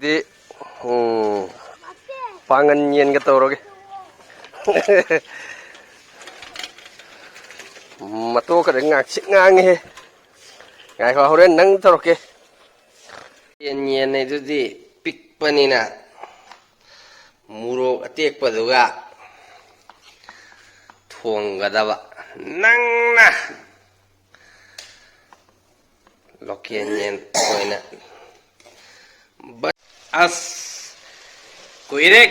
ꯉꯁꯤꯗꯤ ꯄꯥꯡꯒꯟ ꯌꯦꯟꯒ ꯇꯧꯔꯒꯦ. ꯃꯇꯣ ꯈꯔ ꯉꯥꯛꯁꯤꯛ ꯉꯥꯡꯉꯦꯍꯦ. ꯉꯥꯏꯈꯣ ꯍꯣꯔꯦꯟ ꯅꯪ ꯇꯧꯔꯛꯀꯦ. ꯌꯦꯟ ꯑꯗꯨꯗꯤ ꯄꯤꯛꯄꯅꯤꯅ ꯃꯣꯔꯣꯛ ꯑꯇꯦꯛꯄꯗꯨꯒ ꯊꯣꯡꯒꯗꯕ. ꯅꯪꯅ ꯂꯣꯀꯦꯜ ꯌꯦꯟ ꯑꯣꯏꯅ ꯑꯁ ꯀꯨꯏꯔꯦ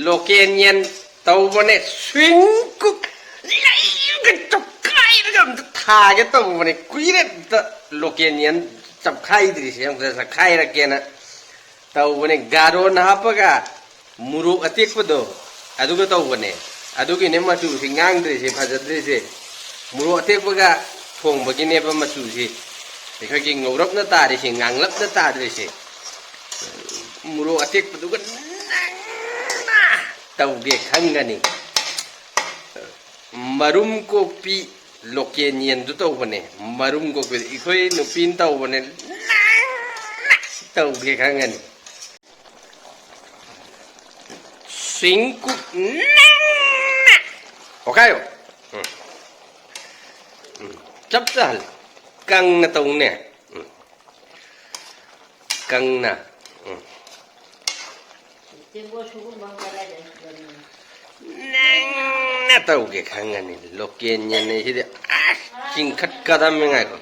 ꯂꯣꯀꯦꯜ ꯌꯦꯟ ꯇꯧꯕꯅꯦ. ꯁ꯭ꯋꯤꯡ ꯀꯨꯛ ꯂꯩꯔꯒ ꯆꯞꯈꯥꯏꯔꯒ ꯑꯝꯇ ꯊꯥꯒꯦ ꯇꯧꯕꯅꯦ. ꯀꯨꯏꯔꯦ ꯑꯝꯇ ꯂꯣꯀꯦꯜ ꯌꯦꯟ ꯆꯞꯈꯥꯏꯗ꯭ꯔꯤꯁꯦ. ꯑꯝꯇ ꯆꯞꯈꯥꯏꯔꯛꯀꯦꯅ tàu này garo na hapa ka muruk atik pa do adu ka tàu này adu ki ne machu si ngang dre si phajat dre si muruk atik pa ka thong ba ki ne pa machu si thì khai ki ngorap na ta dre si ngang lap na ta dre si muruk atik pa du ka na tàu ge khang ga ni marum kopi local yen du tàu này marum kopi ikhoi no pin tàu này tàu ge khang ga ni cinco okay chấp ra căng na tông nè căng na na tàu cái khang này local nhân này chứ chinh khát cả đam ngay rồi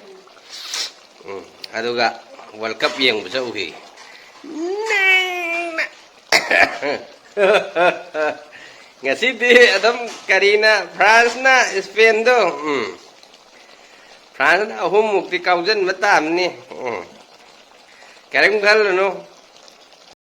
aduga World Cup yang bisa uhi ngasih adam Karina France na Spain do France na ahum mukti kaujan matam ni kareng kal no